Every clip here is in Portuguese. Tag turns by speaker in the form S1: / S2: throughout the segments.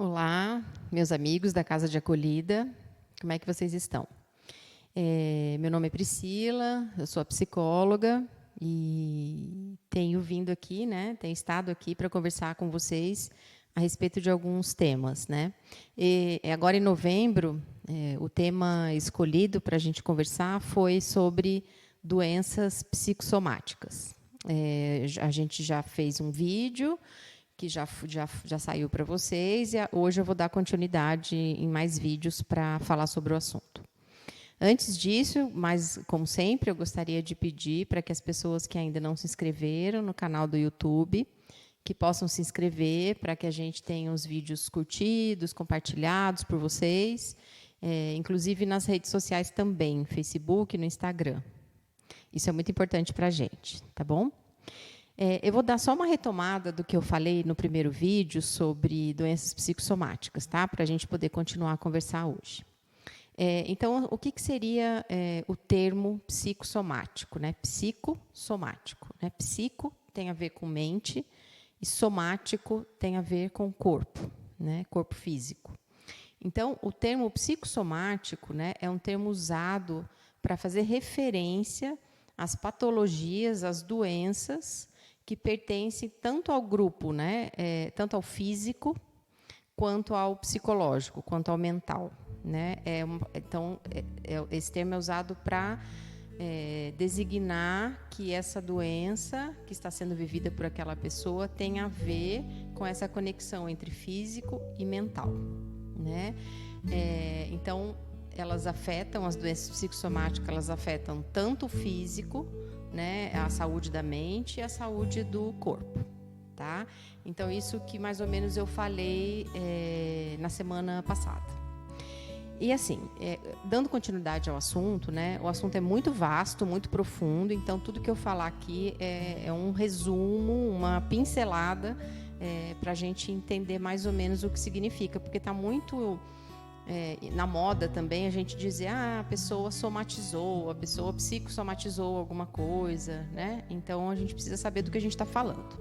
S1: Olá, meus amigos da Casa de Acolhida, como é que vocês estão? Meu nome é Priscila, eu sou a psicóloga e tenho vindo aqui, tenho estado aqui para conversar com vocês a respeito de alguns temas, agora em novembro, o tema escolhido para a gente conversar foi sobre doenças psicossomáticas. A gente já fez um vídeo que já saiu para vocês, e hoje eu vou dar continuidade em mais vídeos para falar sobre o assunto. Antes disso, mas como sempre, eu gostaria de pedir para que as pessoas que ainda não se inscreveram no canal do YouTube, que possam se inscrever, para que a gente tenha os vídeos curtidos, compartilhados por vocês, inclusive nas redes sociais também, no Facebook e no Instagram. Isso é muito importante para a gente, tá bom? Eu vou dar só uma retomada do que eu falei no primeiro vídeo sobre doenças psicossomáticas, tá? Para a gente poder continuar a conversar hoje. Então, o que seria o termo psicossomático? Psicossomático. Psico tem a ver com mente e somático tem a ver com corpo, corpo físico. Então, o termo psicossomático é um termo usado para fazer referência às patologias, às doenças que pertencem tanto ao grupo, tanto ao físico, quanto ao psicológico, quanto ao mental. Então, esse termo é usado para designar que essa doença que está sendo vivida por aquela pessoa tem a ver com essa conexão entre físico e mental. Então, as doenças psicossomáticas, elas afetam tanto o físico, a saúde da mente e a saúde do corpo, tá? Então, isso que mais ou menos eu falei na semana passada. E assim, dando continuidade ao assunto, o assunto é muito vasto, muito profundo, então tudo que eu falar aqui é um resumo, uma pincelada para a gente entender mais ou menos o que significa, porque está muito... na moda também a gente dizer a pessoa somatizou, a pessoa psicossomatizou alguma coisa, Então a gente precisa saber do que a gente está falando.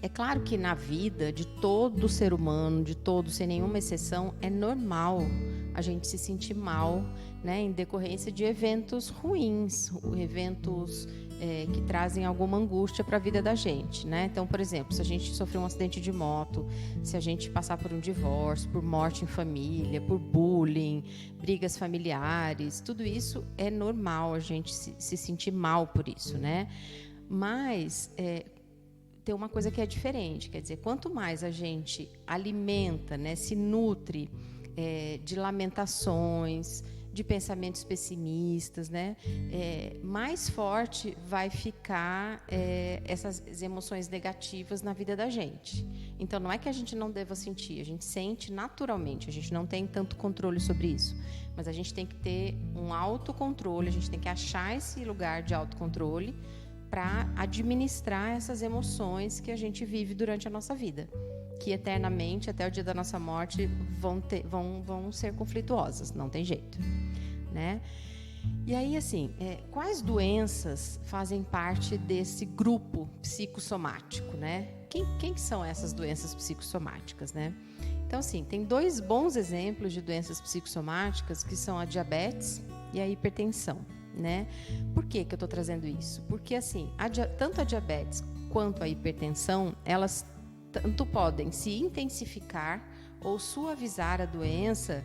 S1: É claro que na vida de todo ser humano, de todos, sem nenhuma exceção, é normal a gente se sentir mal, em decorrência de eventos ruins, eventos que trazem alguma angústia para a vida da gente, Então, por exemplo, se a gente sofrer um acidente de moto, se a gente passar por um divórcio, por morte em família, por bullying, brigas familiares, tudo isso é normal a gente se sentir mal por isso, Mas tem uma coisa que é diferente, quer dizer, quanto mais a gente alimenta, se nutre de lamentações, de pensamentos pessimistas, mais forte vai ficar essas emoções negativas na vida da gente. Então, não é que a gente não deva sentir, a gente sente naturalmente, a gente não tem tanto controle sobre isso, mas a gente tem que ter um autocontrole, a gente tem que achar esse lugar de autocontrole para administrar essas emoções que a gente vive durante a nossa vida, que eternamente, até o dia da nossa morte, vão ser conflituosas, não tem jeito, E aí, assim, quais doenças fazem parte desse grupo psicossomático, Quem que são essas doenças psicossomáticas, Então, assim, tem dois bons exemplos de doenças psicossomáticas, que são a diabetes e a hipertensão, Por que eu estou trazendo isso? Porque, assim, tanto a diabetes quanto a hipertensão, elas tanto podem se intensificar ou suavizar a doença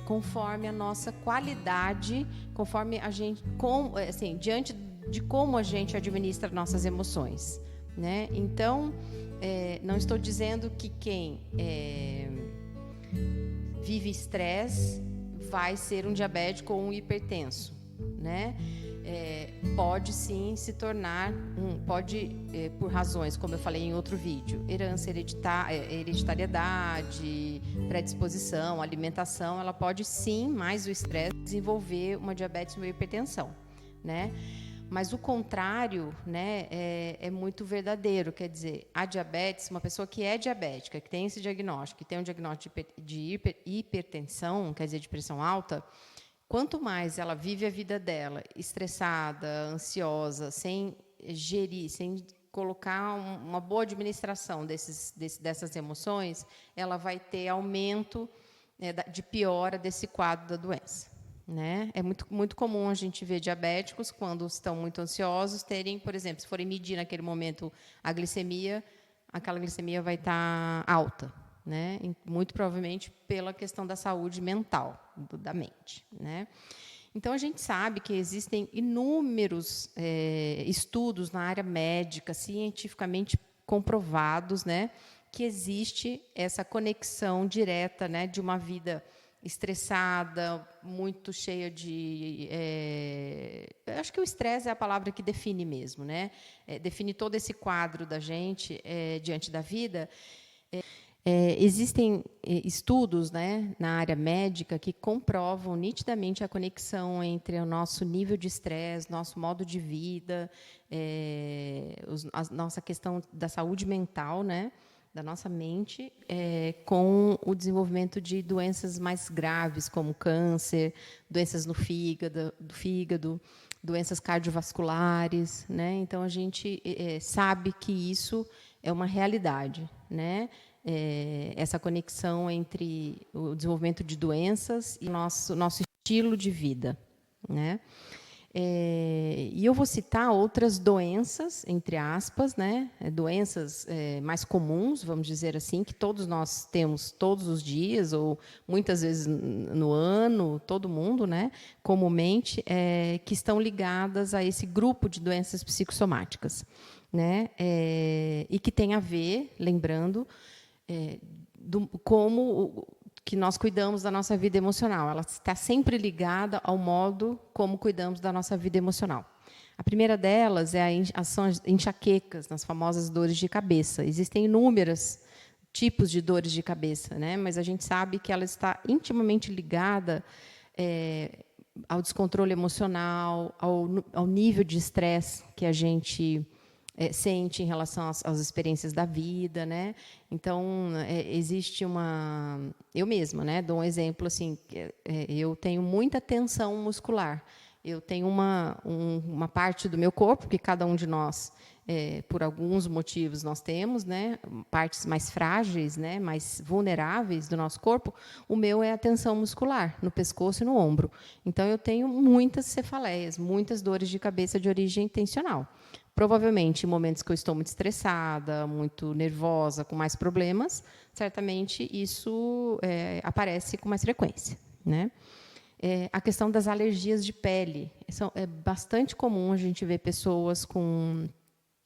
S1: conforme a nossa qualidade, conforme a gente, diante de como a gente administra nossas emoções, Então, não estou dizendo que quem vive estresse vai ser um diabético ou um hipertenso, pode sim se tornar, por razões, como eu falei em outro vídeo, herança, hereditariedade, predisposição, alimentação, ela pode sim, mais o estresse, desenvolver uma diabetes e uma hipertensão, né? Mas o contrário, né, é muito verdadeiro. Quer dizer, a diabetes, uma pessoa que é diabética, que tem esse diagnóstico, que tem um diagnóstico de hipertensão, quer dizer, de pressão alta, quanto mais ela vive a vida dela estressada, ansiosa, sem gerir, sem colocar uma boa administração dessas emoções, ela vai ter aumento de piora desse quadro da doença. Né? É muito comum a gente ver diabéticos, quando estão muito ansiosos, terem, por exemplo, se forem medir naquele momento a glicemia, aquela glicemia vai estar alta, né? Muito provavelmente pela questão da saúde mental, da mente. Né? Então, a gente sabe que existem inúmeros estudos na área médica, cientificamente comprovados, né, que existe essa conexão direta, né, de uma vida estressada, muito cheia de... acho que o estresse é a palavra que define mesmo, né? Define todo esse quadro da gente diante da vida. Existem estudos, né, na área médica que comprovam nitidamente a conexão entre o nosso nível de estresse, nosso modo de vida, a nossa questão da saúde mental, né, da nossa mente, com o desenvolvimento de doenças mais graves, como câncer, doenças no fígado, doenças cardiovasculares, né? Então, a gente sabe que isso é uma realidade, né? Essa conexão entre o desenvolvimento de doenças e o nosso estilo de vida, né? E eu vou citar outras doenças, entre aspas, né? Doenças mais comuns, vamos dizer assim, que todos nós temos todos os dias, ou muitas vezes no ano, todo mundo, né? Comumente, que estão ligadas a esse grupo de doenças psicossomáticas, né? E que tem a ver, lembrando, como que nós cuidamos da nossa vida emocional. Ela está sempre ligada ao modo como cuidamos da nossa vida emocional. A primeira delas são as enxaquecas, nas famosas dores de cabeça. Existem inúmeros tipos de dores de cabeça, né? Mas a gente sabe que ela está intimamente ligada ao descontrole emocional, ao nível de estresse que a gente sente em relação às experiências da vida, né? Então, existe eu mesma, né, dou um exemplo assim, eu tenho muita tensão muscular. Eu tenho uma parte do meu corpo, que cada um de nós, por alguns motivos, nós temos, né, partes mais frágeis, né, mais vulneráveis do nosso corpo. O meu é a tensão muscular, no pescoço e no ombro. Então, eu tenho muitas cefaleias, muitas dores de cabeça de origem tensional. Provavelmente, em momentos que eu estou muito estressada, muito nervosa, com mais problemas, certamente isso aparece com mais frequência, né? A questão das alergias de pele. É bastante comum a gente ver pessoas com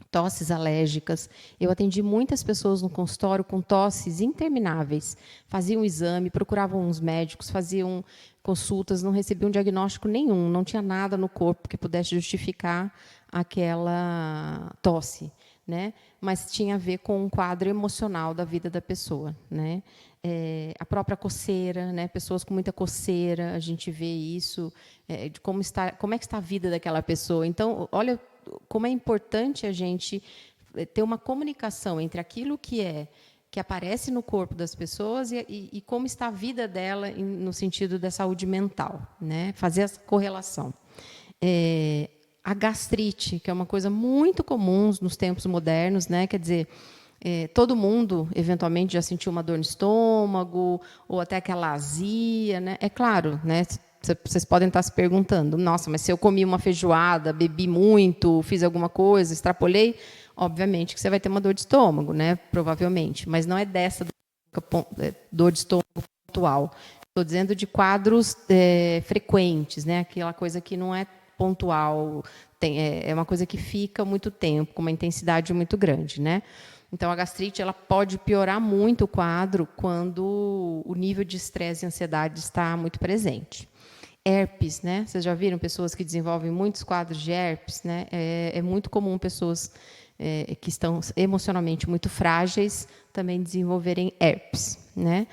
S1: tosses alérgicas. Eu atendi muitas pessoas no consultório com tosses intermináveis. Faziam exame, procuravam os médicos, faziam consultas, não recebiam diagnóstico nenhum, não tinha nada no corpo que pudesse justificar aquela tosse, né? Mas tinha a ver com um quadro emocional da vida da pessoa, né? A própria coceira, né? Pessoas com muita coceira, a gente vê isso, de como é que está a vida daquela pessoa. Então, olha como é importante a gente ter uma comunicação entre aquilo que aparece no corpo das pessoas e como está a vida dela no sentido da saúde mental, né? Fazer essa correlação. A gastrite, que é uma coisa muito comum nos tempos modernos, né? Quer dizer, todo mundo, eventualmente, já sentiu uma dor no estômago, ou até aquela azia, né? É claro, né? Vocês podem estar se perguntando, nossa, mas se eu comi uma feijoada, bebi muito, fiz alguma coisa, extrapolei, obviamente que você vai ter uma dor de estômago, né? Provavelmente, mas não é dessa dor de estômago pontual. Estou dizendo de quadros frequentes, né? Aquela coisa que não é pontual, é uma coisa que fica muito tempo, com uma intensidade muito grande, né? Então, a gastrite ela pode piorar muito o quadro quando o nível de estresse e ansiedade está muito presente. Herpes, né? Vocês já viram pessoas que desenvolvem muitos quadros de herpes, né? É muito comum pessoas que estão emocionalmente muito frágeis também desenvolverem herpes, né?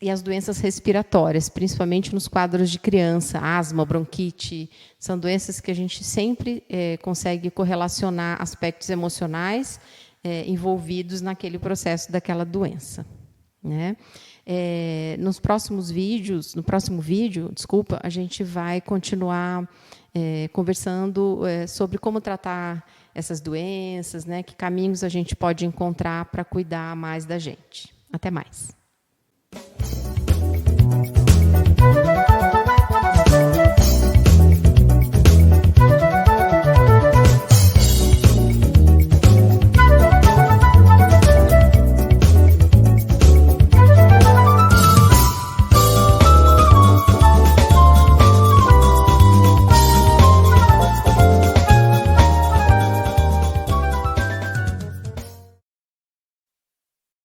S1: E as doenças respiratórias, principalmente nos quadros de criança, asma, bronquite, são doenças que a gente sempre consegue correlacionar aspectos emocionais envolvidos naquele processo daquela doença, né? No próximo vídeo, a gente vai continuar conversando sobre como tratar essas doenças, né? Que caminhos a gente pode encontrar para cuidar mais da gente. Até mais.